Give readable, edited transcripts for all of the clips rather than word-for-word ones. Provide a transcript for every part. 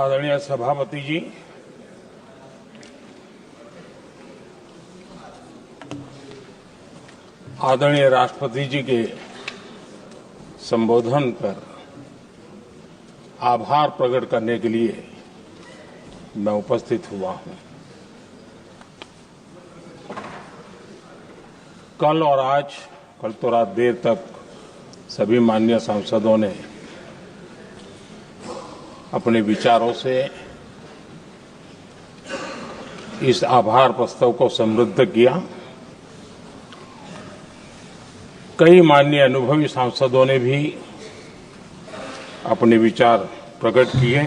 आदरणीय सभापति जी, आदरणीय राष्ट्रपति जी के संबोधन पर आभार प्रकट करने के लिए मैं उपस्थित हुआ हूं। कल और आज, कल तो रात देर तक सभी माननीय सांसदों ने अपने विचारों से इस आभार प्रस्ताव को समृद्ध किया। कई माननीय अनुभवी सांसदों ने भी अपने विचार प्रकट किए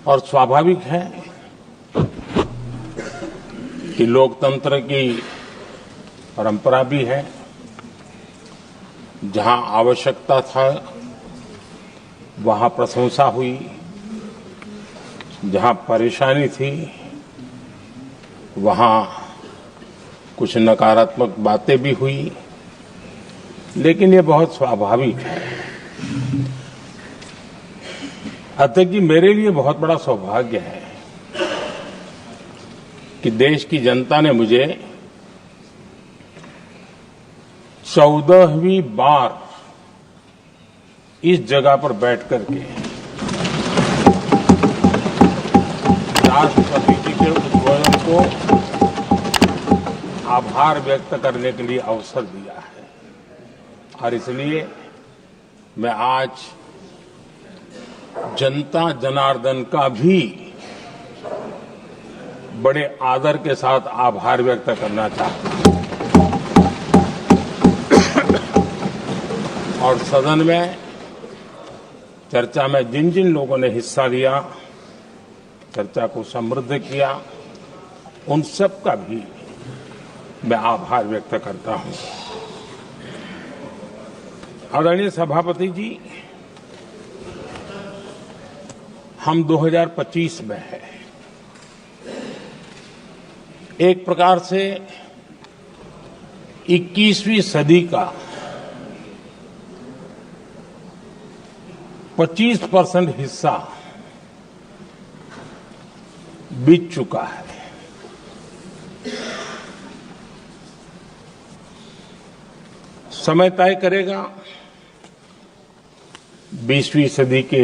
और स्वाभाविक है कि लोकतंत्र की परंपरा भी है, जहां आवश्यकता था वहां प्रशंसा हुई, जहां परेशानी थी वहां कुछ नकारात्मक बातें भी हुई, लेकिन ये बहुत स्वाभाविक है। अतः कि मेरे लिए बहुत बड़ा सौभाग्य है कि देश की जनता ने मुझे 14वीं बार इस जगह पर बैठ करके राष्ट्रपति जी के उद्बोधन को आभार व्यक्त करने के लिए अवसर दिया है। और इसलिए मैं आज जनता जनार्दन का भी बड़े आदर के साथ आभार व्यक्त करना चाहता हूं। और सदन में चर्चा में जिन जिन लोगों ने हिस्सा लिया, चर्चा को समृद्ध किया, उन सब का भी मैं आभार व्यक्त करता हूं। आदरणीय सभापति जी, हम 2025 में हैं। एक प्रकार से 21वीं सदी का 25% हिस्सा बीत चुका है। समय तय करेगा 20वीं सदी के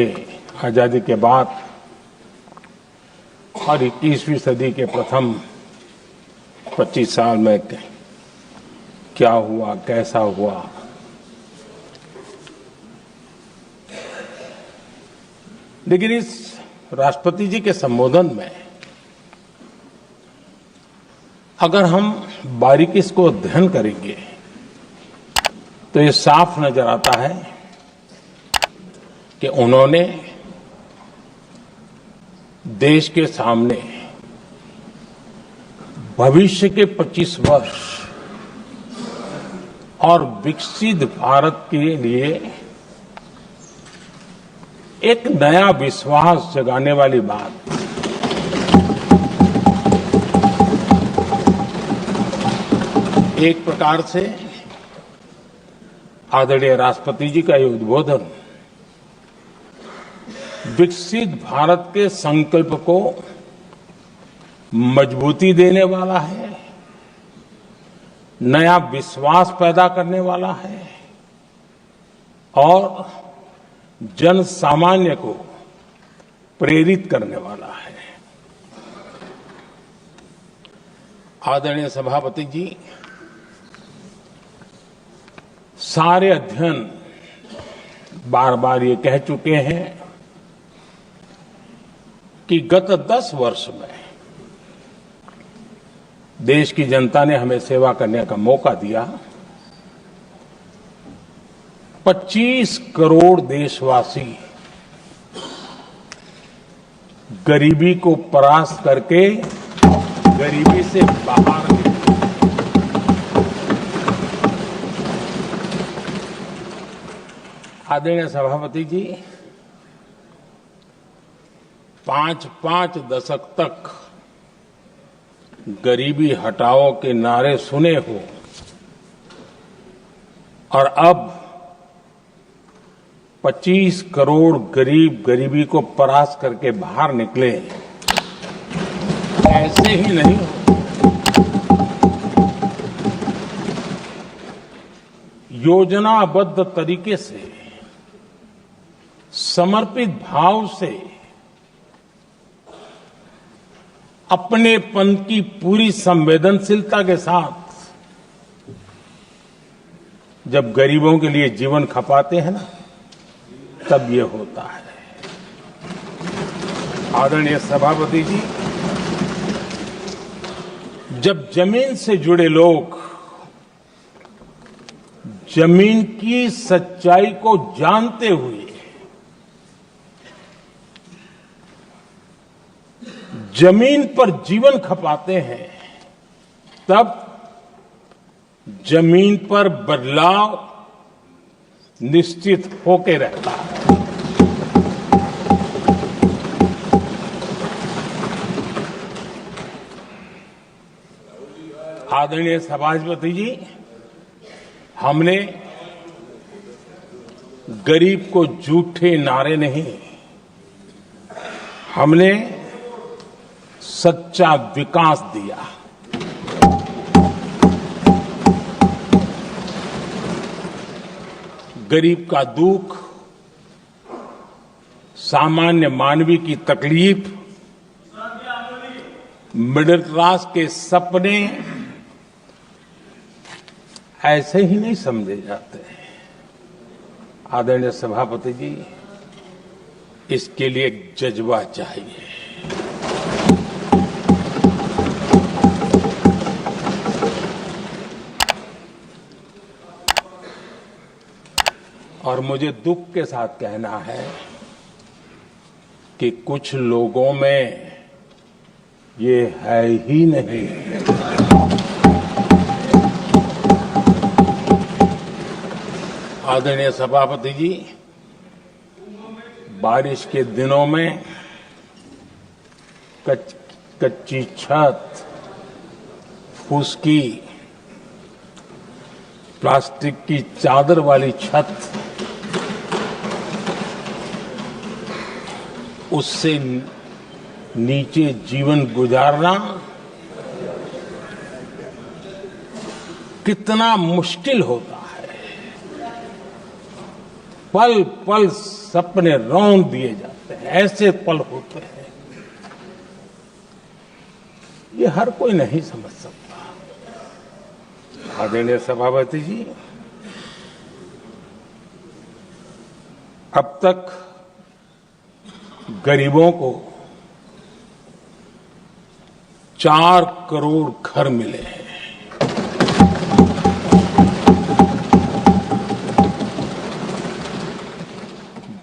आजादी के बाद और 21वीं सदी के प्रथम 25 साल में क्या हुआ, कैसा हुआ। लेकिन इस राष्ट्रपति जी के संबोधन में अगर हम बारीकी इसको अध्ययन करेंगे तो ये साफ नजर आता है कि उन्होंने देश के सामने भविष्य के 25 वर्ष और विकसित भारत के लिए एक नया विश्वास जगाने वाली बात, एक प्रकार से आदरणीय राष्ट्रपति जी का ये उद्बोधन विकसित भारत के संकल्प को मजबूती देने वाला है, नया विश्वास पैदा करने वाला है और जन सामान्य को प्रेरित करने वाला है। आदरणीय सभापति जी, सारे अध्ययन बार बार ये कह चुके हैं कि गत 10 वर्ष में देश की जनता ने हमें सेवा करने का मौका दिया। 25 करोड़ देशवासी गरीबी को परास्त करके गरीबी से बाहर निकले। आदरणीय सभापति जी, 5 दशक तक गरीबी हटाओ के नारे सुने हो और अब 25 करोड़ गरीब गरीबी को परास्त करके बाहर निकले, ऐसे ही नहीं हो। योजनाबद्ध तरीके से, समर्पित भाव से, अपनेपन की पूरी संवेदनशीलता के साथ जब गरीबों के लिए जीवन खपाते हैं ना, तब ये होता है। आदरणीय सभापति जी, जब जमीन से जुड़े लोग जमीन की सच्चाई को जानते हुए जमीन पर जीवन खपाते हैं, तब जमीन पर बदलाव निश्चित होके रहता है। आदरणीय सभापति जी, हमने गरीब को झूठे नारे नहीं, हमने सच्चा विकास दिया। गरीब का दुख, सामान्य मानवी की तकलीफ, मिडिल क्लास के सपने ऐसे ही नहीं समझे जाते। आदरणीय सभापति जी, इसके लिए एक जज्बा चाहिए। और मुझे दुख के साथ कहना है कि कुछ लोगों में ये है ही नहीं। आदरणीय सभापति जी, बारिश के दिनों में कच्ची छत, फुसकी, प्लास्टिक की चादर वाली छत, उससे नीचे जीवन गुजारना कितना मुश्किल होता है। पल पल सपने रौंद दिए जाते हैं, ऐसे पल होते हैं, ये हर कोई नहीं समझ सकता। आदरणीय सभापति जी, अब तक गरीबों को 4 करोड़ घर मिले हैं।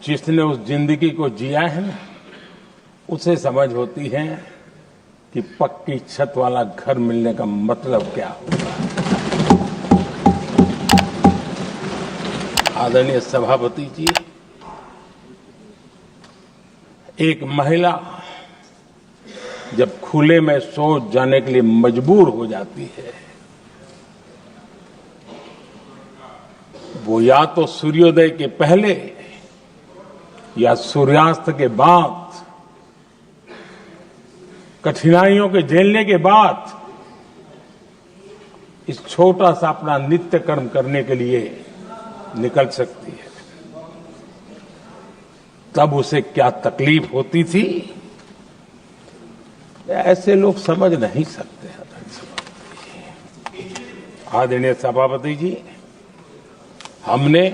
जिसने उस जिंदगी को जिया है ना, उसे समझ होती है कि पक्की छत वाला घर मिलने का मतलब क्या होगा। आदरणीय सभापति जी, एक महिला जब खुले में शौच जाने के लिए मजबूर हो जाती है, वो या तो सूर्योदय के पहले या सूर्यास्त के बाद, कठिनाइयों के झेलने के बाद इस छोटा सा अपना नित्य कर्म करने के लिए निकल सकती है। तब उसे क्या तकलीफ होती थी, ऐसे लोग समझ नहीं सकते। आदरणीय सभापति जी, हमने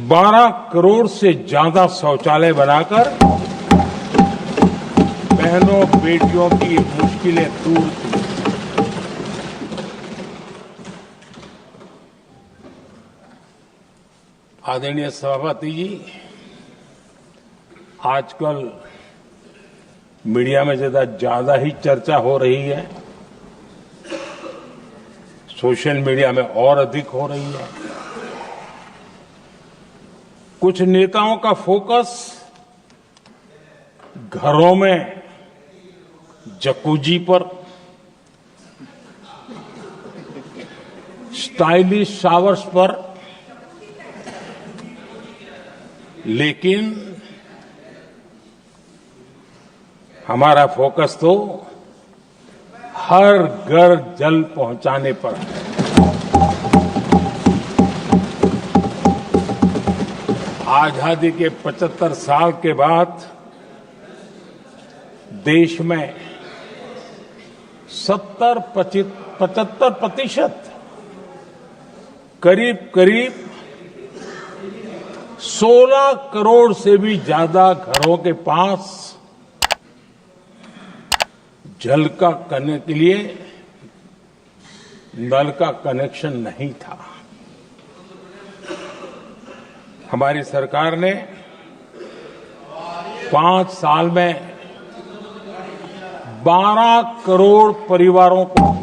12 करोड़ से ज्यादा शौचालय बनाकर बहनों बेटियों की मुश्किलें दूर की। आदरणीय सभापति जी, आजकल मीडिया में ज्यादा ही चर्चा हो रही है, सोशल मीडिया में और अधिक हो रही है। कुछ नेताओं का फोकस घरों में जकूजी पर, स्टाइलिश शावर्स पर लेकिन हमारा फोकस तो हर घर जल पहुंचाने पर है। आजादी के 75 साल के बाद देश में 75% करीब 16 करोड़ से भी ज्यादा घरों के पास जल का करने के लिए नल का कनेक्शन नहीं था। हमारी सरकार ने 5 साल में 12 करोड़ परिवारों को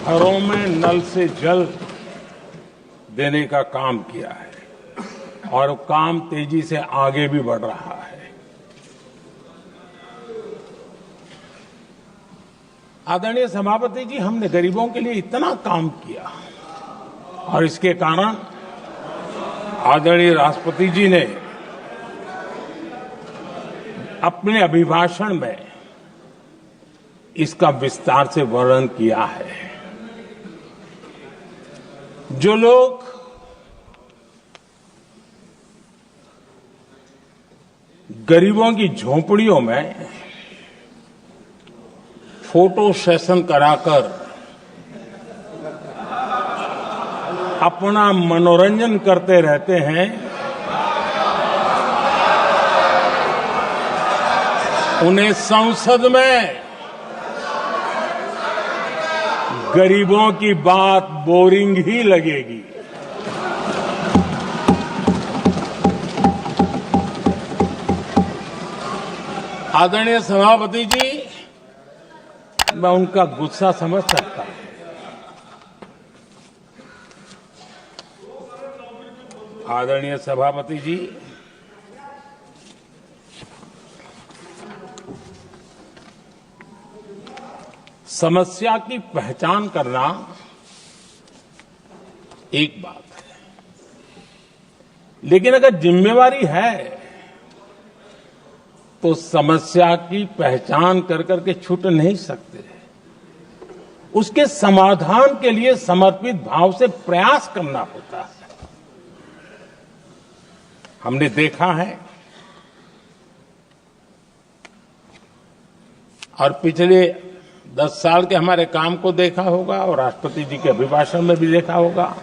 घरों में नल से जल देने का काम किया है और काम तेजी से आगे भी बढ़ रहा है। आदरणीय सभापति जी, हमने गरीबों के लिए इतना काम किया और इसके कारण आदरणीय राष्ट्रपति जी ने अपने अभिभाषण में इसका विस्तार से वर्णन किया है। जो लोग गरीबों की झोपड़ियों में फोटो सेशन कराकर अपना मनोरंजन करते रहते हैं, उन्हें संसद में गरीबों की बात बोरिंग ही लगेगी। आदरणीय सभापति जी, मैं उनका गुस्सा समझ सकता हूं। आदरणीय सभापति जी, समस्या की पहचान करना एक बात है, लेकिन अगर जिम्मेवारी है तो समस्या की पहचान कर करके छूट नहीं सकते। उसके समाधान के लिए समर्पित भाव से प्रयास करना होता है। हमने देखा है और पिछले 10 साल के हमारे काम को देखा होगा और राष्ट्रपति जी के अभिभाषण में भी देखा होगा।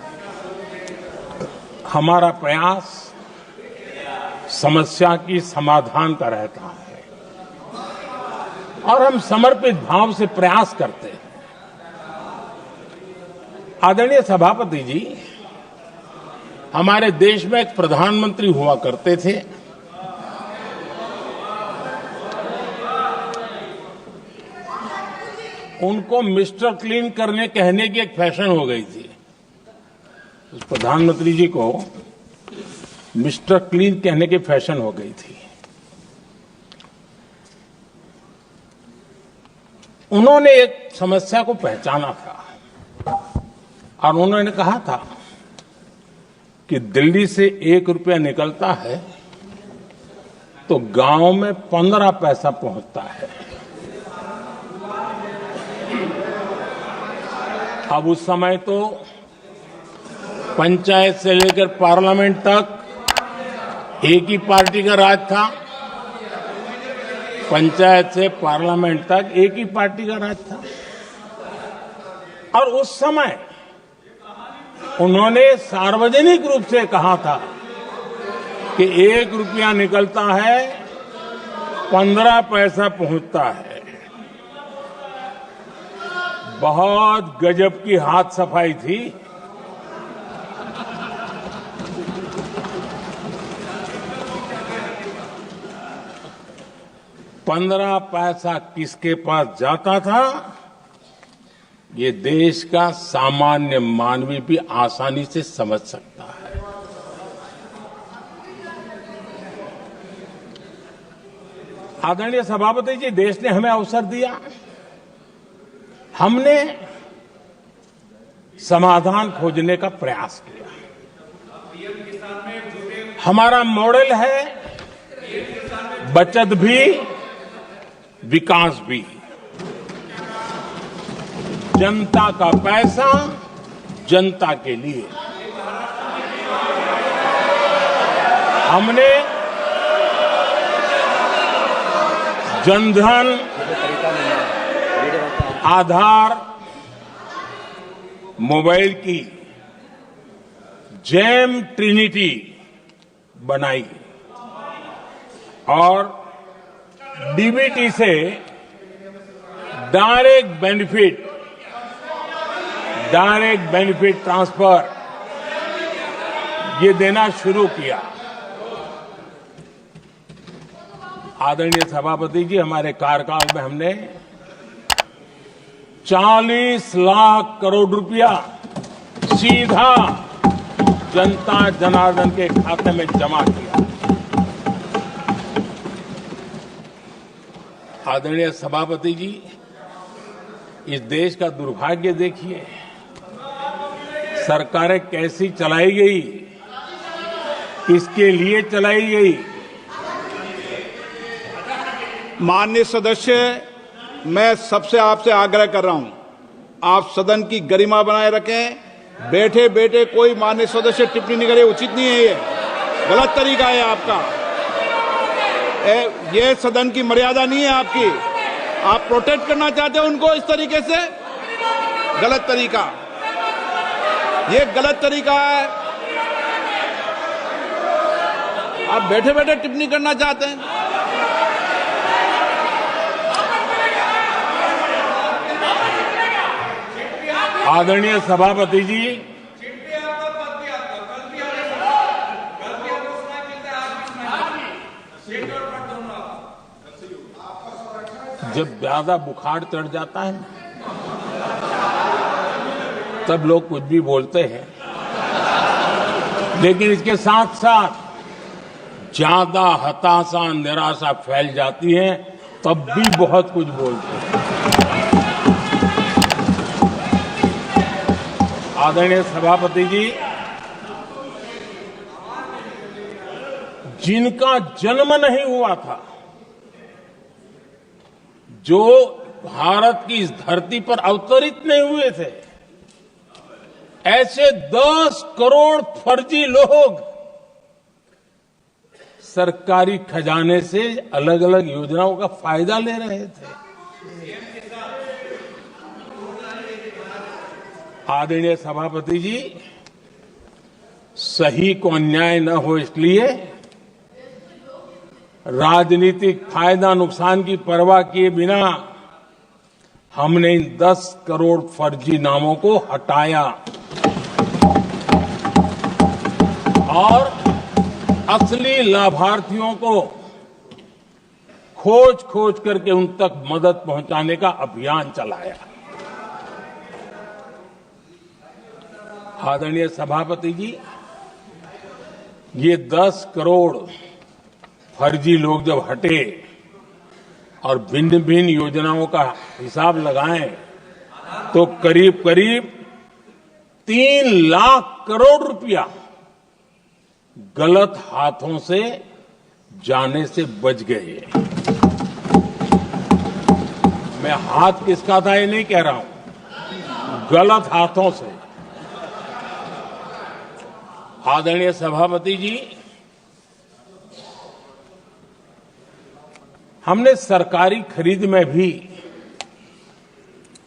हमारा प्रयास समस्या की समाधान का रहता है और हम समर्पित भाव से प्रयास करते हैं। आदरणीय सभापति जी, हमारे देश में एक प्रधानमंत्री हुआ करते थे। उनको मिस्टर क्लीन करने कहने की एक फैशन हो गई थी। उस प्रधानमंत्री जी को मिस्टर क्लीन कहने की फैशन हो गई थी। उन्होंने एक समस्या को पहचाना था और उन्होंने कहा था कि दिल्ली से 1 रुपया निकलता है तो गांव में 15 पैसा पहुंचता है। अब उस समय तो पंचायत से लेकर पार्लियामेंट तक एक ही पार्टी का राज था। पंचायत से पार्लियामेंट तक एक ही पार्टी का राज था और उस समय उन्होंने सार्वजनिक रूप से कहा था कि 1 रुपया निकलता है 15 पैसा पहुंचता है। बहुत गजब की हाथ सफाई थी। पंद्रह पैसा किसके पास जाता था, ये देश का सामान्य मानवी भी आसानी से समझ सकता है। आदरणीय सभापति जी, देश ने हमें अवसर दिया। हमने समाधान खोजने का प्रयास किया। हमारा मॉडल है बचत भी विकास भी। जनता का पैसा जनता के लिए। हमने जनधन, आधार, मोबाइल की जेम ट्रिनिटी बनाई और डीबीटी से डायरेक्ट बेनिफिट ट्रांसफर ये देना शुरू किया। आदरणीय सभापति जी, हमारे कार्यकाल में हमने 40 लाख करोड़ रुपया सीधा जनता जनार्दन के खाते में जमा किया। आदरणीय सभापति जी, इस देश का दुर्भाग्य देखिए, सरकारें कैसी चलाई गई, किसके लिए चलाई गई। माननीय सदस्य, मैं सबसे आपसे आग्रह कर रहा हूं, आप सदन की गरिमा बनाए रखें। बैठे बैठे कोई माननीय सदस्य टिप्पणी नहीं करे, उचित नहीं है, ये गलत तरीका है आपका। ये सदन की मर्यादा नहीं है आपकी। आप प्रोटेक्ट करना चाहते हो उनको इस तरीके से, गलत तरीका, ये गलत तरीका है। आप बैठे बैठे टिप्पणी करना चाहते हैं। आदरणीय सभापति जी, जब ज्यादा बुखार चढ़ जाता है तब लोग कुछ भी बोलते हैं, लेकिन इसके साथ साथ ज्यादा हताशा निराशा फैल जाती है तब भी बहुत कुछ बोलते हैं। आदरणीय सभापति जी, जिनका जन्म नहीं हुआ था, जो भारत की इस धरती पर अवतरित नहीं हुए थे, ऐसे 10 करोड़ फर्जी लोग सरकारी खजाने से अलग अलग योजनाओं का फायदा ले रहे थे। आदरणीय सभापति जी, सही को अन्याय न हो इसलिए राजनीतिक फायदा नुकसान की परवाह किए बिना हमने इन 10 करोड़ फर्जी नामों को हटाया और असली लाभार्थियों को खोज खोज करके उन तक मदद पहुंचाने का अभियान चलाया। आदरणीय सभापति जी, ये 10 करोड़ फर्जी लोग जब हटे और भिन्न भिन्न योजनाओं का हिसाब लगाएं तो करीब करीब 3 लाख करोड़ रुपया गलत हाथों से जाने से बच गए। मैं हाथ किसका था ये नहीं कह रहा हूं, गलत हाथों से। आदरणीय सभापति जी, हमने सरकारी खरीद में भी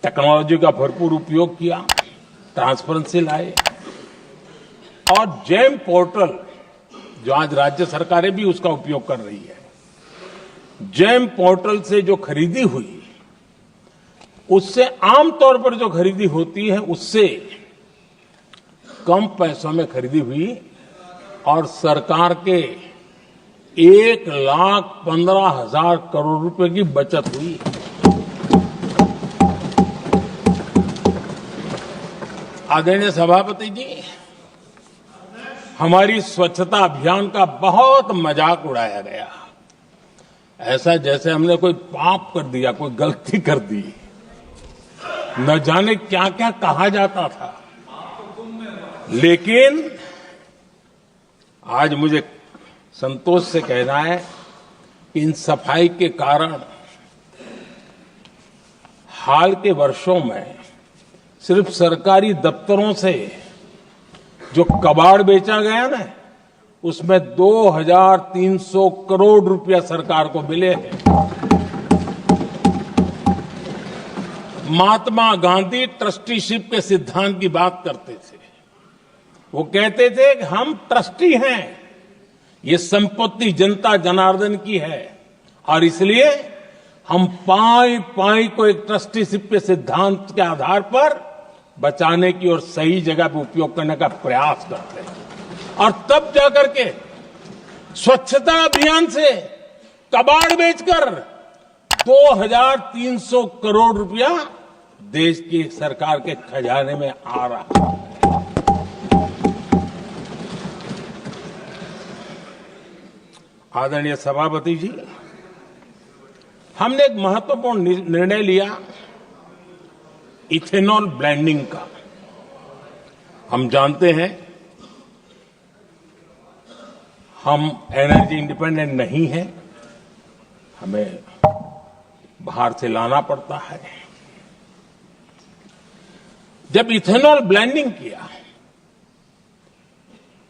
टेक्नोलॉजी का भरपूर उपयोग किया, ट्रांसपेरेंसी लाए और जेम पोर्टल, जो आज राज्य सरकारें भी उसका उपयोग कर रही है, जेम पोर्टल से जो खरीदी हुई उससे आमतौर पर जो खरीदी होती है उससे कम पैसों में खरीदी हुई और सरकार के 1,15,000 करोड़ रुपए की बचत हुई। आदरणीय सभापति जी, हमारी स्वच्छता अभियान का बहुत मजाक उड़ाया गया, ऐसा जैसे हमने कोई पाप कर दिया, कोई गलती कर दी। न जाने क्या क्या कहा जाता था। लेकिन आज मुझे संतोष से कहना है कि इन सफाई के कारण हाल के वर्षों में सिर्फ सरकारी दफ्तरों से जो कबाड़ बेचा गया ना, उसमें 2300 करोड़ रुपया सरकार को मिले हैं। महात्मा गांधी ट्रस्टीशिप के सिद्धांत की बात करते थे। वो कहते थे कि हम ट्रस्टी हैं, ये संपत्ति जनता जनार्दन की है और इसलिए हम पाई पाई को एक ट्रस्टीशिप के सिद्धांत के आधार पर बचाने की और सही जगह पर उपयोग करने का प्रयास करते हैं। और तब जाकर के स्वच्छता अभियान से कबाड़ बेचकर 2300 करोड़ रुपया देश की सरकार के खजाने में आ रहा है। आदरणीय सभापति जी, हमने एक महत्वपूर्ण निर्णय लिया इथेनॉल ब्लेंडिंग का। हम जानते हैं हम एनर्जी इंडिपेंडेंट नहीं है, हमें बाहर से लाना पड़ता है। जब इथेनॉल ब्लेंडिंग किया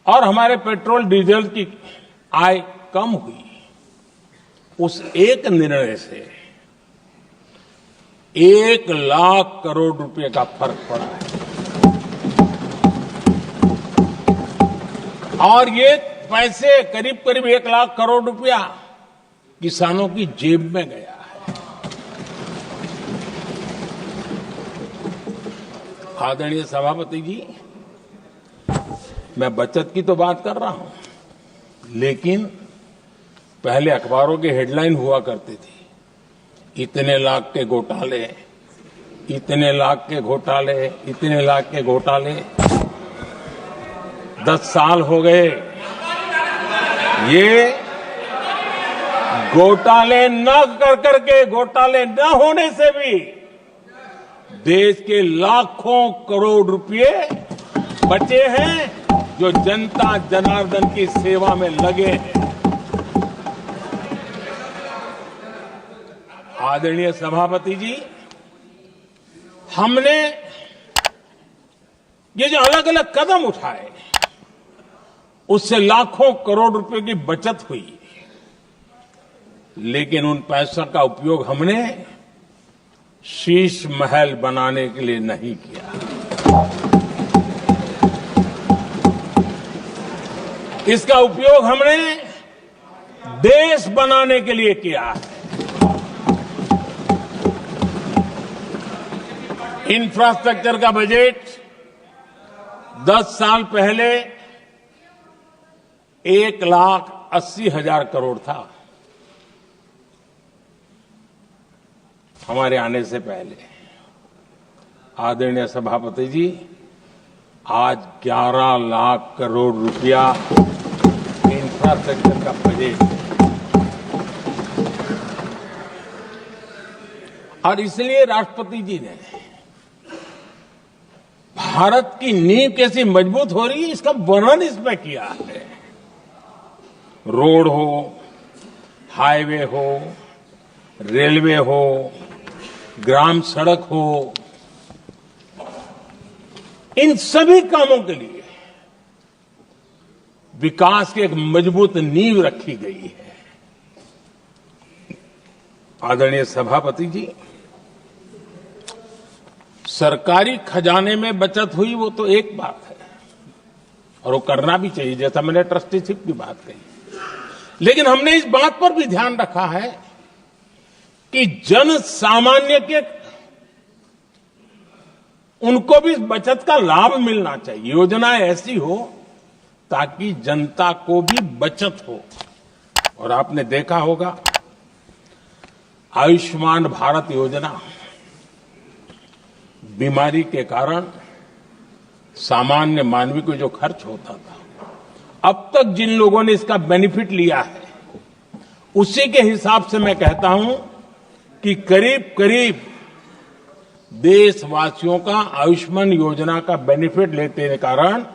और हमारे पेट्रोल डीजल की आय कम हुई, उस एक निर्णय से 1 लाख करोड़ रुपए का फर्क पड़ा है। और ये पैसे करीब करीब 1 लाख करोड़ रुपया किसानों की जेब में गया है। आदरणीय सभापति जी, मैं बचत की तो बात कर रहा हूं, लेकिन पहले अखबारों की हेडलाइन हुआ करती थी, इतने लाख के घोटाले, इतने लाख के घोटाले, इतने लाख के घोटाले। 10 साल हो गए, ये घोटाले न कर करके, घोटाले न होने से भी देश के लाखों करोड़ रुपए बचे हैं जो जनता जनार्दन की सेवा में लगे हैं। आदरणीय सभापति जी, हमने ये जो अलग अलग कदम उठाए, उससे लाखों करोड़ रुपए की बचत हुई, लेकिन उन पैसों का उपयोग हमने शीश महल बनाने के लिए नहीं किया। इसका उपयोग हमने देश बनाने के लिए किया है। इंफ्रास्ट्रक्चर का बजट 10 साल पहले 1,80,000 करोड़ था, हमारे आने से पहले। आदरणीय सभापति जी, आज 11 लाख करोड़ रुपया इंफ्रास्ट्रक्चर का बजट है। और इसलिए राष्ट्रपति जी ने भारत की नींव कैसी मजबूत हो रही है, इसका वर्णन इसमें किया है। रोड हो, हाईवे हो, रेलवे हो, ग्राम सड़क हो, इन सभी कामों के लिए विकास की एक मजबूत नींव रखी गई है। आदरणीय सभापति जी, सरकारी खजाने में बचत हुई वो तो एक बात है, और वो करना भी चाहिए, जैसा मैंने ट्रस्टीशिप की बात कही। लेकिन हमने इस बात पर भी ध्यान रखा है कि जन सामान्य के उनको भी बचत का लाभ मिलना चाहिए। योजनाएं ऐसी हो ताकि जनता को भी बचत हो। और आपने देखा होगा, आयुष्मान भारत योजना बीमारी के कारण सामान्य मानवी को जो खर्च होता था, अब तक जिन लोगों ने इसका बेनिफिट लिया है, उसी के हिसाब से मैं कहता हूं कि करीब करीब देशवासियों का आयुष्मान योजना का बेनिफिट लेते के कारण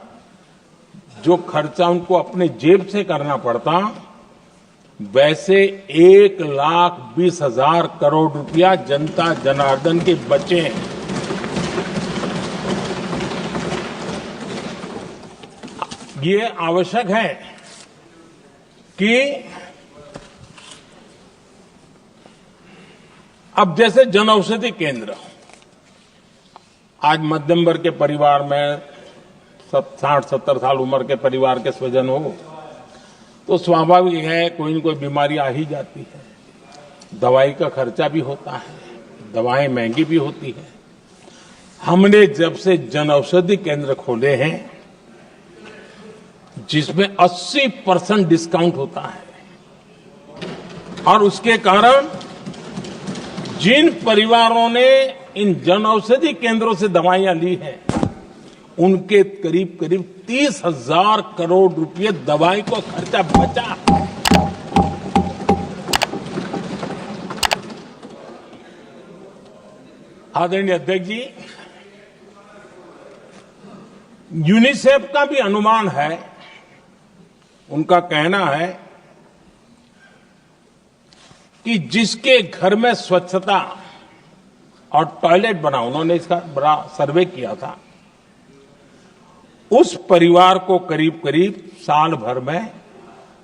जो खर्चा उनको अपने जेब से करना पड़ता, वैसे 1,20,000 करोड़ रुपया जनता जनार्दन के बचे हैं। ये आवश्यक है कि अब जैसे जन औषधि केंद्र, आज मध्यम वर्ग के परिवार में 60-70 साल उम्र के परिवार के स्वजन हो तो स्वाभाविक है कोई न कोई बीमारी आ ही जाती है, दवाई का खर्चा भी होता है, दवाएं महंगी भी होती है। हमने जब से जन औषधि केंद्र खोले हैं जिसमें 80% डिस्काउंट होता है, और उसके कारण जिन परिवारों ने इन जन औषधि केंद्रों से दवाइयां ली हैं उनके करीब करीब 30,000 करोड़ रुपए दवाई को खर्चा बचा। आदरणीय अध्यक्ष जी, यूनिसेफ का भी अनुमान है, उनका कहना है कि जिसके घर में स्वच्छता और टॉयलेट बना, उन्होंने इसका बड़ा सर्वे किया था, उस परिवार को करीब करीब साल भर में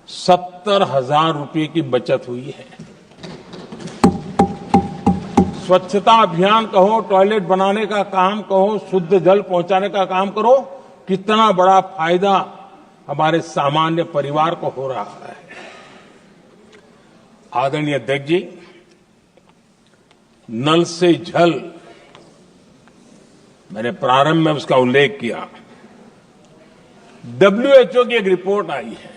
70,000 रुपए की बचत हुई है। स्वच्छता अभियान कहो, टॉयलेट बनाने का काम कहो, शुद्ध जल पहुंचाने का काम करो, कितना बड़ा फायदा हमारे सामान्य परिवार को हो रहा है। आदरणीय अध्यक्ष जी, नल से जल, मैंने प्रारंभ में उसका उल्लेख किया। WHO की एक रिपोर्ट आई है।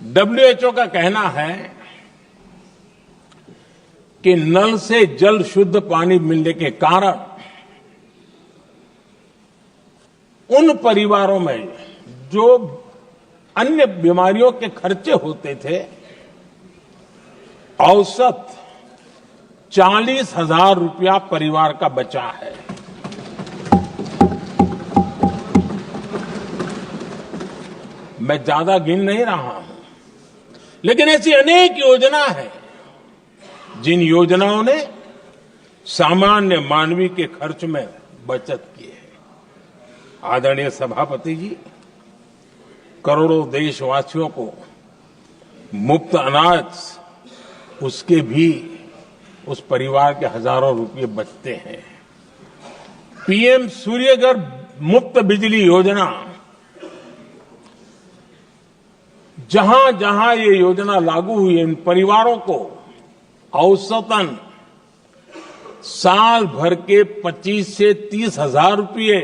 WHO का कहना है कि नल से जल शुद्ध पानी मिलने के कारण उन परिवारों में जो अन्य बीमारियों के खर्चे होते थे, औसत 40,000 रुपया परिवार का बचा है। मैं ज्यादा गिन नहीं रहा हूं, लेकिन ऐसी अनेक योजना है जिन योजनाओं ने सामान्य मानवीय के खर्च में बचत की है। आदरणीय सभापति जी, करोड़ों देशवासियों को मुफ्त अनाज, उसके भी उस परिवार के हजारों रुपये बचते हैं। PM सूर्यघर मुफ्त बिजली योजना, जहां जहां ये योजना लागू हुई है, इन परिवारों को औसतन साल भर के 25 से 30,000 रुपये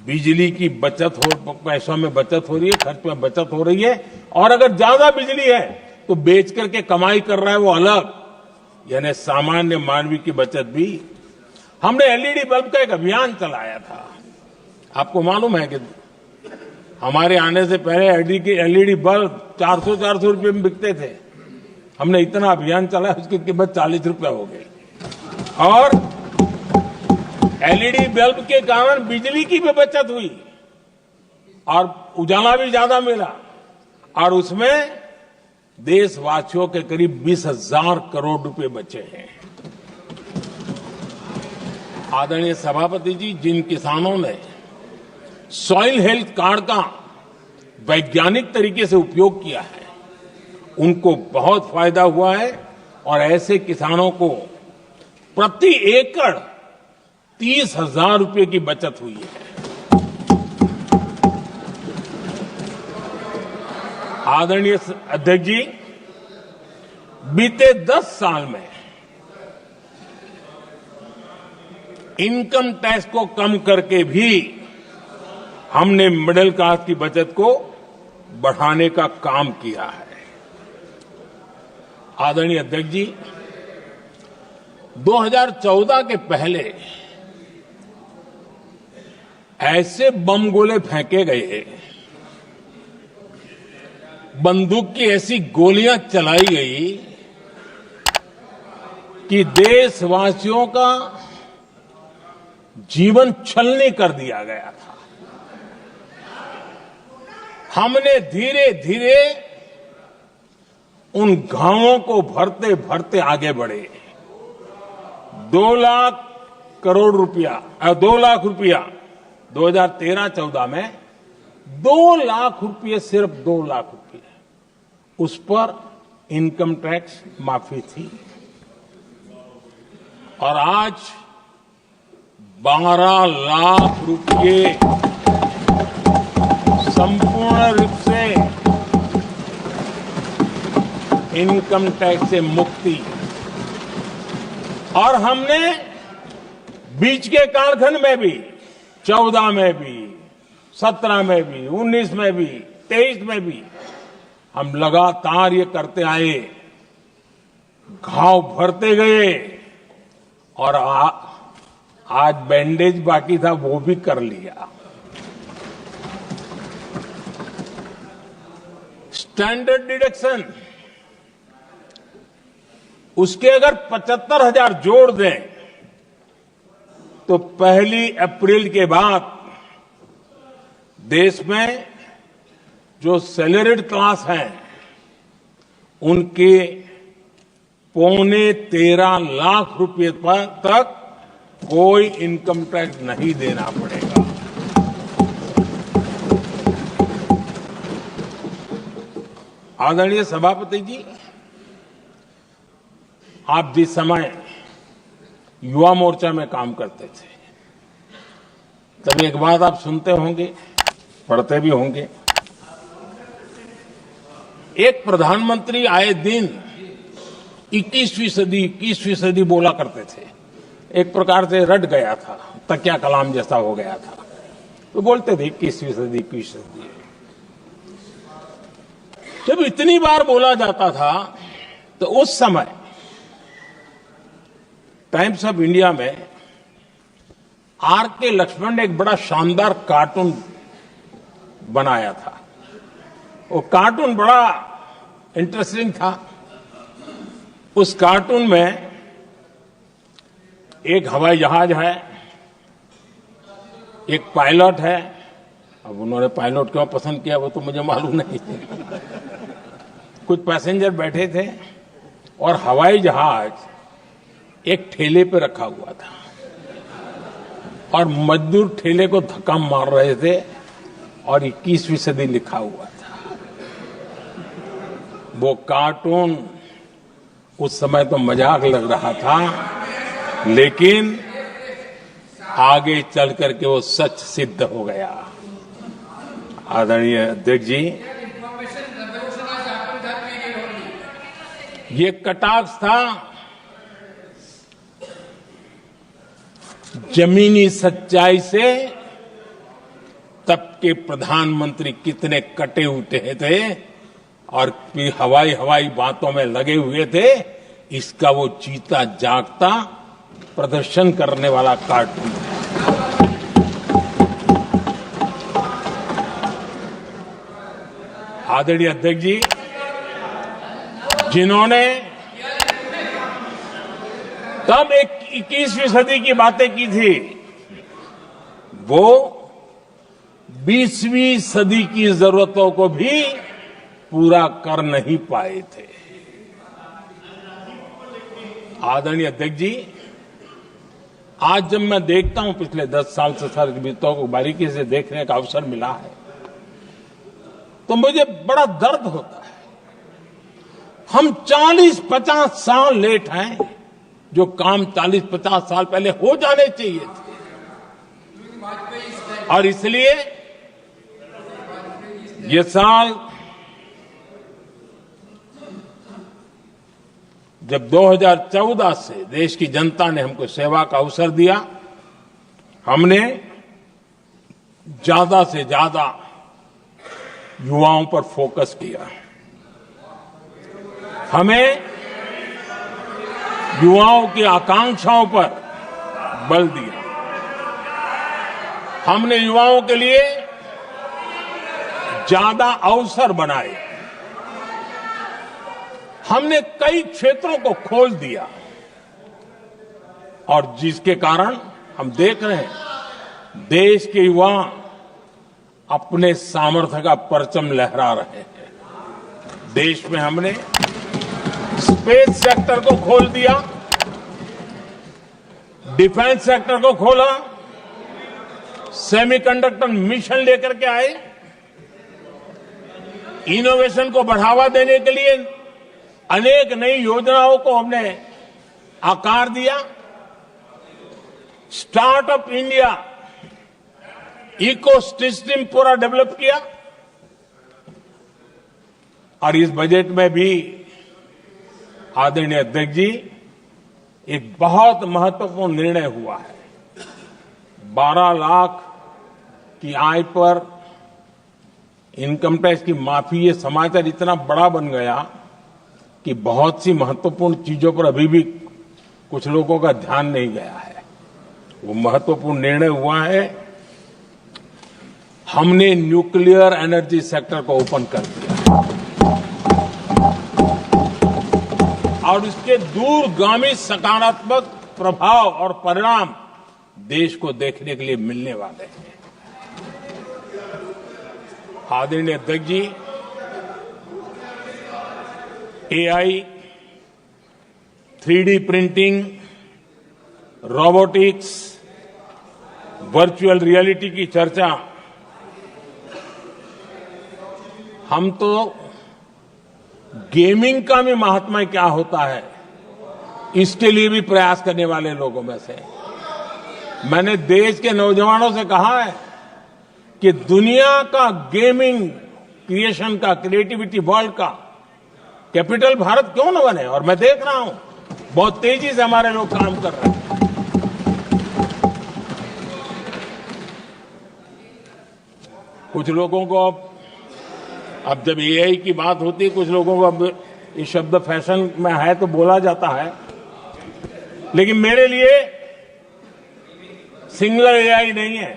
बिजली की बचत हो, पैसों में बचत हो रही है, खर्च में बचत हो रही है। और अगर ज्यादा बिजली है तो बेच करके कमाई कर रहा है वो अलग, यानी सामान्य मानवीय की बचत भी। हमने LED बल्ब का एक अभियान चलाया था। आपको मालूम है कि हमारे आने से पहले LED बल्ब 400 रुपये में बिकते थे। हमने इतना अभियान चलाया, उसकी कीमत 40 रुपया हो गई, और LED बल्ब के कारण बिजली की भी बचत हुई और उजाला भी ज्यादा मिला, और उसमें देशवासियों के करीब 20,000 करोड़ रुपए बचे हैं। आदरणीय सभापति जी, जिन किसानों ने सॉइल हेल्थ कार्ड का वैज्ञानिक तरीके से उपयोग किया है, उनको बहुत फायदा हुआ है, और ऐसे किसानों को प्रति एकड़ 30,000 रुपये की बचत हुई है। आदरणीय अध्यक्ष जी, बीते 10 साल में इनकम टैक्स को कम करके भी हमने मिडिल क्लास की बचत को बढ़ाने का काम किया है। आदरणीय अध्यक्ष जी, 2014 के पहले ऐसे बम गोले फेंके गए, बंदूक की ऐसी गोलियां चलाई गई कि देशवासियों का जीवन छलनी कर दिया गया था। हमने धीरे धीरे उन घावों को भरते भरते आगे बढ़े। 2 लाख करोड़ रुपया 2 लाख रुपया 2013-14 में 2 लाख रुपये, सिर्फ 2 लाख रुपये उस पर इनकम टैक्स माफी थी। और आज 12 लाख रुपये संपूर्ण रूप से इनकम टैक्स से मुक्ति। और हमने बीच के कालखंड में भी 14 में भी, 17 में भी, 19 में भी, 23 में भी हम लगातार ये करते आए, घाव भरते गए और आज बैंडेज बाकी था वो भी कर लिया। स्टैंडर्ड डिडक्शन उसके अगर 75,000 जोड़ दें तो 1 अप्रैल के बाद देश में जो सैलरीड क्लास हैं उनके 13.25 लाख रुपए पर तक कोई इनकम टैक्स नहीं देना पड़ेगा। आदरणीय सभापति जी, आप जिस समय युवा मोर्चा में काम करते थे तब एक बात आप सुनते होंगे, पढ़ते भी होंगे। एक प्रधानमंत्री आए दिन 21वीं सदी बोला करते थे। एक प्रकार से रट गया था, तकिया कलाम जैसा हो गया था, तो बोलते थे 21वीं सदी। जब इतनी बार बोला जाता था तो उस समय टाइम्स ऑफ इंडिया में आर.के. लक्ष्मण ने एक बड़ा शानदार कार्टून बनाया था। वो कार्टून बड़ा इंटरेस्टिंग था। उस कार्टून में एक हवाई जहाज है, एक पायलट है। अब उन्होंने पायलट क्यों पसंद किया वो तो मुझे मालूम नहीं। कुछ पैसेंजर बैठे थे और हवाई जहाज एक ठेले पे रखा हुआ था और मजदूर ठेले को धक्का मार रहे थे और 21वीं सदी लिखा हुआ था। वो कार्टून उस समय तो मजाक लग रहा था, लेकिन आगे चल करके वो सच सिद्ध हो गया। आदरणीय अध्यक्ष जी, ये कटाक्ष था जमीनी सच्चाई से। तब के प्रधानमंत्री कितने कटे उठे थे और हवाई बातों में लगे हुए थे, इसका वो जीता जागता प्रदर्शन करने वाला कार्टून है। आदरणीय अध्यक्ष जी, जिन्होंने तब 21वीं सदी की बातें की थी, वो 20वीं सदी की जरूरतों को भी पूरा कर नहीं पाए थे। आदरणीय अध्यक्ष जी, आज जब मैं देखता हूं, पिछले 10 साल से सारी बीतों को बारीकी से देखने का अवसर मिला है, तो मुझे बड़ा दर्द होता है। हम 40-50 साल लेट हैं, जो काम 40-50 साल पहले हो जाने चाहिए थे। और इसलिए ये साल जब 2014 से देश की जनता ने हमको सेवा का अवसर दिया, हमने ज्यादा से ज्यादा युवाओं पर फोकस किया। हमें युवाओं की आकांक्षाओं पर बल दिया। हमने युवाओं के लिए ज्यादा अवसर बनाए। हमने कई क्षेत्रों को खोल दिया और जिसके कारण हम देख रहे हैं देश के युवा अपने सामर्थ्य का परचम लहरा रहे हैं। देश में हमने स्पेस सेक्टर को खोल दिया, डिफेंस सेक्टर को खोला, सेमीकंडक्टर मिशन लेकर के आए, इनोवेशन को बढ़ावा देने के लिए अनेक नई योजनाओं को हमने आकार दिया। स्टार्टअप इंडिया इकोसिस्टम पूरा डेवलप किया और इस बजट में भी आदरणीय अध्यक्ष जी एक बहुत महत्वपूर्ण निर्णय हुआ है। 12 लाख की आय पर इनकम टैक्स की माफी, ये समाचार इतना बड़ा बन गया कि बहुत सी महत्वपूर्ण चीजों पर अभी भी कुछ लोगों का ध्यान नहीं गया है। वो महत्वपूर्ण निर्णय हुआ है, हमने न्यूक्लियर एनर्जी सेक्टर को ओपन कर दिया और इसके दूरगामी सकारात्मक प्रभाव और परिणाम देश को देखने के लिए मिलने वाले हैं। आदरणीय अध्यक्ष ji, AI, 3D printing, robotics, virtual reality की चर्चा हम तो गेमिंग का भी महात्मा क्या होता है इसके लिए भी प्रयास करने वाले लोगों में से। मैंने देश के नौजवानों से कहा है कि दुनिया का गेमिंग क्रिएशन का, क्रिएटिविटी वर्ल्ड का कैपिटल भारत क्यों न बने। और मैं देख रहा हूं बहुत तेजी से हमारे लोग काम कर रहे हैं। कुछ लोगों को अब जब एआई की बात होती है, कुछ लोगों को अब ये शब्द फैशन में है तो बोला जाता है, लेकिन मेरे लिए सिंगल एआई नहीं है,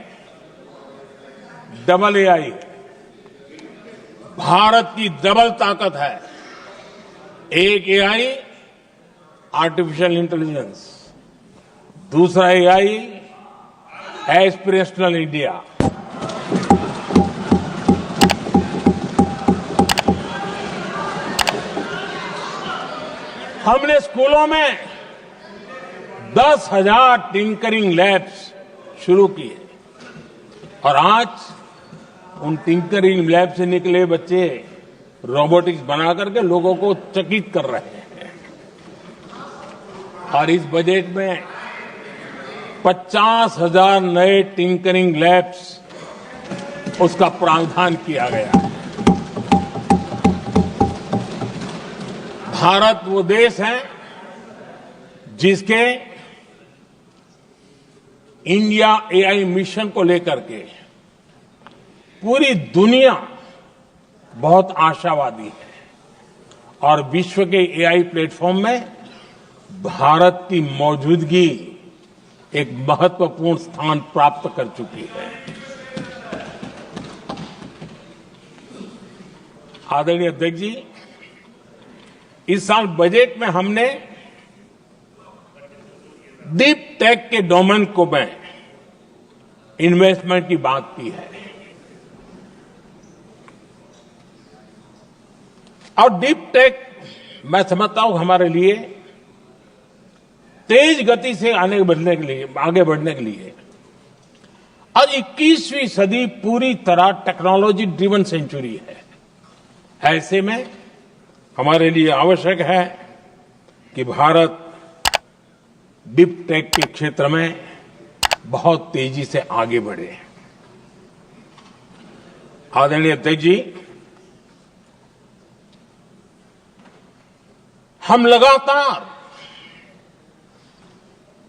डबल एआई। भारत की डबल ताकत है। एक एआई आर्टिफिशियल इंटेलिजेंस, दूसरा एआई एस्पिरेशनल इंडिया। हमने स्कूलों में 10,000 टिंकरिंग लैब्स शुरू किए और आज उन टिंकरिंग लैब से निकले बच्चे रोबोटिक्स बना करके लोगों को चकित कर रहे हैं। और इस बजट में 50,000 नए टिंकरिंग लैब्स उसका प्रावधान किया गया है। भारत वो देश है जिसके इंडिया एआई मिशन को लेकर के पूरी दुनिया बहुत आशावादी है और विश्व के एआई प्लेटफॉर्म में भारत की मौजूदगी एक महत्वपूर्ण स्थान प्राप्त कर चुकी है। आदरणीय अध्यक्ष जी, इस साल बजट में हमने डीप टेक के डोमेन को में इन्वेस्टमेंट की बात की है और डीप टेक मैं समझता हूं हमारे लिए तेज गति से आगे बढ़ने के लिए और 21वीं सदी पूरी तरह टेक्नोलॉजी ड्रिवन सेंचुरी है। ऐसे में हमारे लिए आवश्यक है कि भारत डीप टेक के क्षेत्र में बहुत तेजी से आगे बढ़े। आदरणीय अध्यक्ष जी, हम लगातार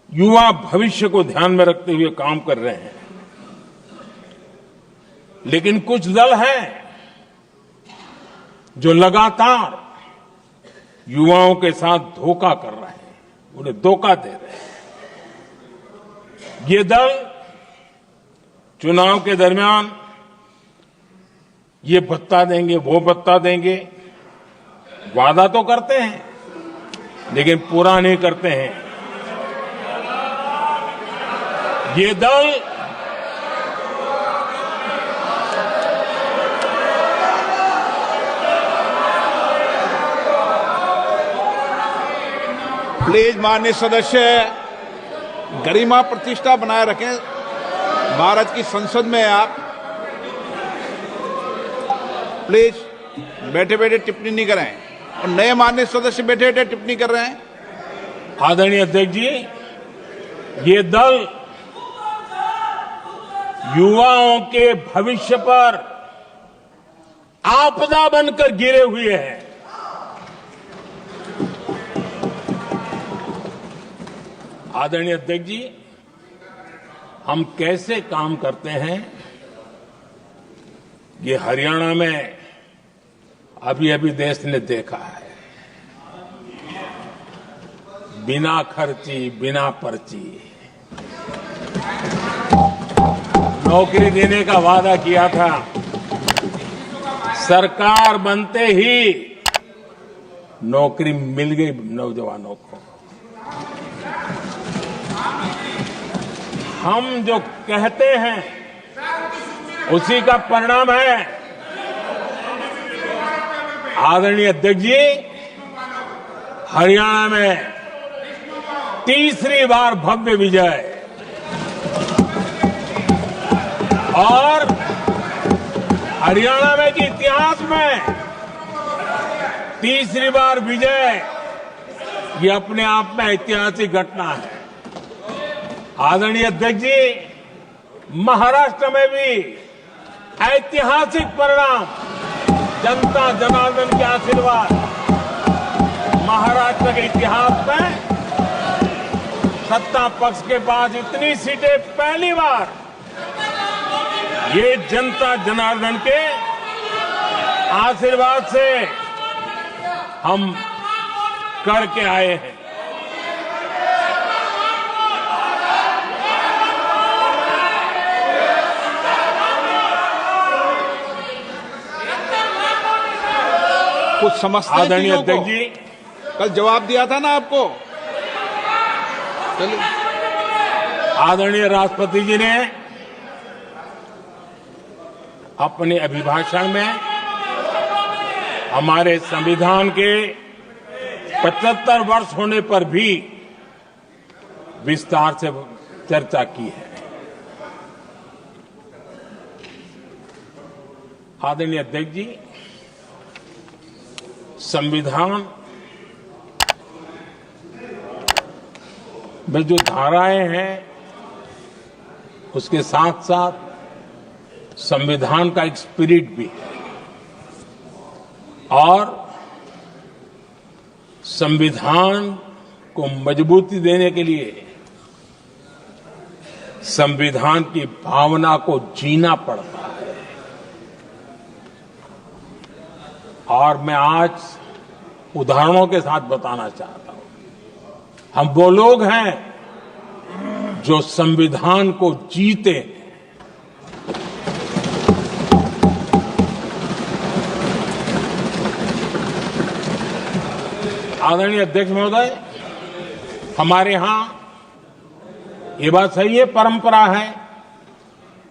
युवा भविष्य को ध्यान में रखते हुए काम कर रहे हैं, लेकिन कुछ दल हैं जो लगातार युवाओं के साथ धोखा कर रहे हैं, उन्हें धोखा दे रहे हैं। ये दल चुनाव के दरमियान ये भत्ता देंगे, वो भत्ता देंगे, वादा तो करते हैं लेकिन पूरा नहीं करते हैं। ये दल प्लीज माननीय सदस्य गरिमा प्रतिष्ठा बनाए रखें। भारत की संसद में आप प्लीज बैठे बैठे टिप्पणी नहीं करें, और नए माननीय सदस्य बैठे बैठे टिप्पणी कर रहे हैं। आदरणीय अध्यक्ष जी, ये दल युवाओं के भविष्य पर आपदा बनकर गिरे हुए हैं। आदरणीय अध्यक्ष जी, हम कैसे काम करते हैं ये हरियाणा में अभी अभी देश ने देखा है। बिना खर्ची, बिना पर्ची नौकरी देने का वादा किया था, सरकार बनते ही नौकरी मिल गई नौजवानों को। हम जो कहते हैं उसी का परिणाम है। आदरणीय अध्यक्ष जी, हरियाणा में तीसरी बार भव्य विजय और हरियाणा में के इतिहास में तीसरी बार विजय, ये अपने आप में ऐतिहासिक घटना है। आदरणीय अध्यक्ष जी, महाराष्ट्र में भी ऐतिहासिक परिणाम, जनता जनार्दन के आशीर्वाद। महाराष्ट्र के इतिहास में सत्ता पक्ष के पास इतनी सीटें पहली बार, ये जनता जनार्दन के आशीर्वाद से हम करके आए हैं। कुछ समझते हैं आदरणीय चीजों को? अध्यक्ष जी, कल जवाब दिया था ना आपको। चलिए। आदरणीय राष्ट्रपति जी ने अपने अभिभाषण में हमारे संविधान के 75 वर्ष होने पर भी विस्तार से चर्चा की है। आदरणीय अध्यक्ष जी, संविधान में जो धाराएं हैं उसके साथ साथ संविधान का एक स्पिरिट भी है, और संविधान को मजबूती देने के लिए संविधान की भावना को जीना पड़ता है। और मैं आज उदाहरणों के साथ बताना चाहता हूं, हम वो लोग हैं जो संविधान को जीते हैं। आदरणीय अध्यक्ष महोदय, हमारे यहां ये बात सही है, परंपरा है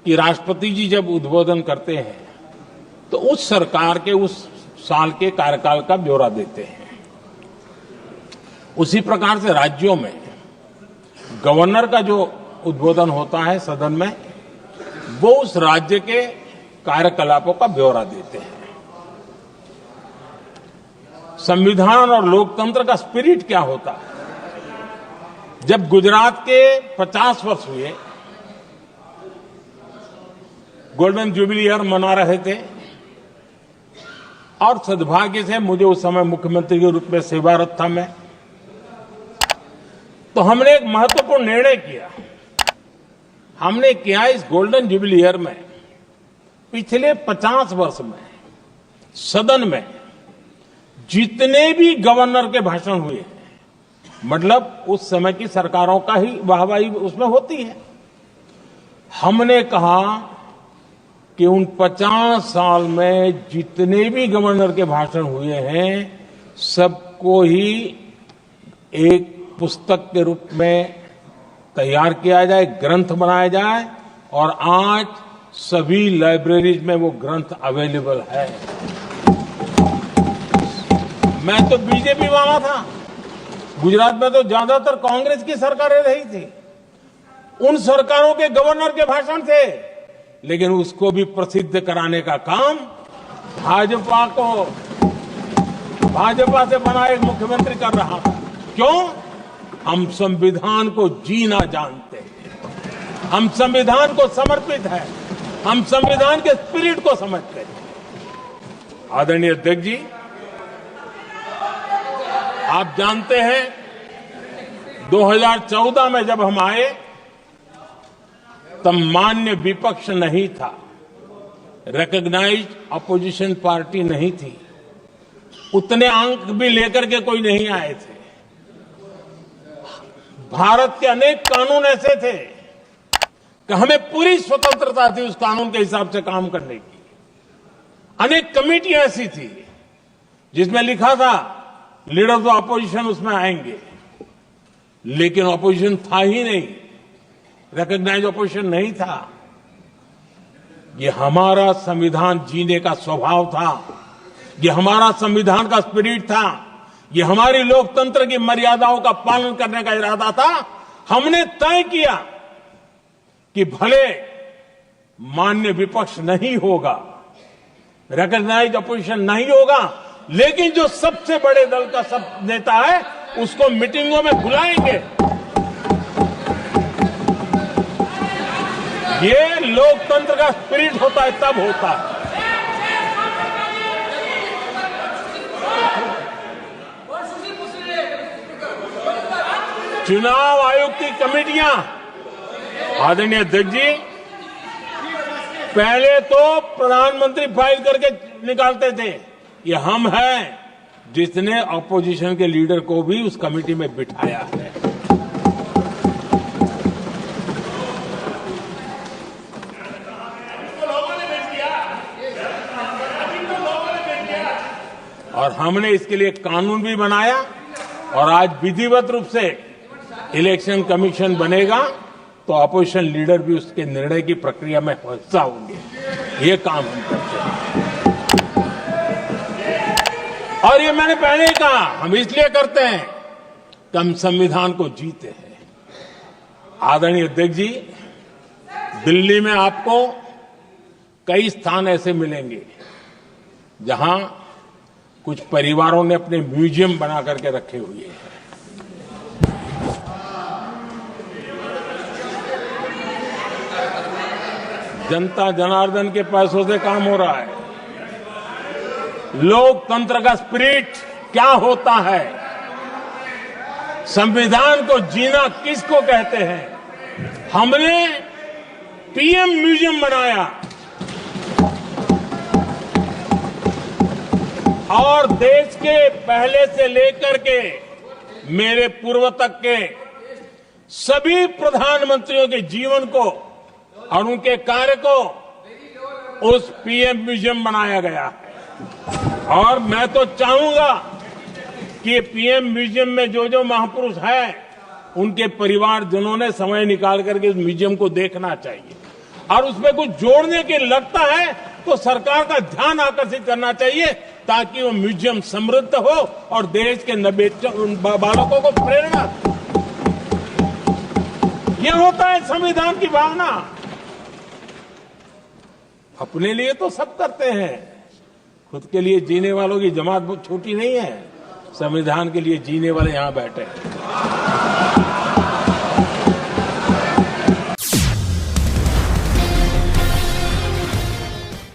कि राष्ट्रपति जी जब उद्बोधन करते हैं तो उस सरकार के उस साल के कार्यकाल का ब्यौरा देते हैं। उसी प्रकार से राज्यों में गवर्नर का जो उद्बोधन होता है सदन में, वो उस राज्य के कार्यकलापों का ब्यौरा देते हैं। संविधान और लोकतंत्र का स्पिरिट क्या होता है? जब गुजरात के 50 वर्ष हुए, गोल्डन जुबली ईयर मना रहे थे, और सद्भाग्य से मुझे उस समय मुख्यमंत्री के रूप में सेवारत था मैं, तो हमने एक महत्वपूर्ण निर्णय किया। हमने किया इस गोल्डन जुबली ईयर में पिछले 50 वर्ष में सदन में जितने भी गवर्नर के भाषण हुए, मतलब उस समय की सरकारों का ही वाहवाही उसमें होती है, हमने कहा कि उन 50 साल में जितने भी गवर्नर के भाषण हुए हैं, सबको ही एक पुस्तक के रूप में तैयार किया जाए, ग्रंथ बनाया जाए, और आज सभी लाइब्रेरीज में वो ग्रंथ अवेलेबल है। मैं तो बीजेपी वाला था, गुजरात में तो ज्यादातर कांग्रेस की सरकारें रही थी। उन सरकारों के गवर्नर के भाषण थे, लेकिन उसको भी प्रसिद्ध कराने का काम भाजपा से बना एक मुख्यमंत्री कर रहा था। क्यों? हम संविधान को जीना जानते हैं, हम संविधान को समर्पित हैं, हम संविधान के स्पिरिट को समझते हैं। आदरणीय अध्यक्ष जी, आप जानते हैं 2014 में जब हम आए तब मान्य विपक्ष नहीं था, रिकॉग्नाइज्ड अपोजिशन पार्टी नहीं थी, उतने अंक भी लेकर के कोई नहीं आए थे। भारत के अनेक कानून ऐसे थे कि हमें पूरी स्वतंत्रता थी उस कानून के हिसाब से काम करने की। अनेक कमेटियां ऐसी थी जिसमें लिखा था लीडर्स ऑफ अपोजिशन उसमें आएंगे, लेकिन अपोजिशन था ही नहीं, रिकॉग्नाइज अपोजिशन नहीं था। ये हमारा संविधान जीने का स्वभाव था, ये हमारा संविधान का स्पिरिट था, ये हमारी लोकतंत्र की मर्यादाओं का पालन करने का इरादा था। हमने तय किया कि भले मान्य विपक्ष नहीं होगा, रिकॉग्नाइज अपोजिशन नहीं होगा, लेकिन जो सबसे बड़े दल का सब नेता है उसको मीटिंगों में बुलाएंगे। ये लोकतंत्र का स्पिरिट होता है, तब होता है। चुनाव आयोग की कमेटियां, आदरणीय अध्यक्ष जी, पहले तो प्रधानमंत्री फाइल करके निकालते थे। ये हम हैं जिसने अपोजिशन के लीडर को भी उस कमेटी में बिठाया है। और हमने इसके लिए कानून भी बनाया और आज विधिवत रूप से इलेक्शन कमीशन बनेगा तो अपोजिशन लीडर भी उसके निर्णय की प्रक्रिया में हिस्सा होंगे। ये काम हम करते हैं और ये मैंने पहले ही कहा, हम इसलिए करते हैं कि हम संविधान को जीते हैं। आदरणीय अध्यक्ष जी, दिल्ली में आपको कई स्थान ऐसे मिलेंगे जहां कुछ परिवारों ने अपने म्यूजियम बना करके रखे हुए हैं। जनता जनार्दन के पैसों से काम हो रहा है। लोकतंत्र का स्पिरिट क्या होता है, संविधान को जीना किसको कहते हैं। हमने पीएम म्यूजियम बनाया और देश के पहले से लेकर के मेरे पूर्व तक के सभी प्रधानमंत्रियों के जीवन को और उनके कार्य को उस पीएम म्यूजियम बनाया गया है। और मैं तो चाहूंगा कि पीएम म्यूजियम में जो जो महापुरुष हैं उनके परिवारजनों ने समय निकाल करके उस म्यूजियम को देखना चाहिए और उसमें कुछ जोड़ने के लगता है तो सरकार का ध्यान आकर्षित करना चाहिए ताकि वो म्यूजियम समृद्ध हो और देश के बालकों को प्रेरणा। ये होता है संविधान की भावना। अपने लिए तो सब करते हैं, खुद के लिए जीने वालों की जमात बहुत छोटी नहीं है। संविधान के लिए जीने वाले यहां बैठे हैं।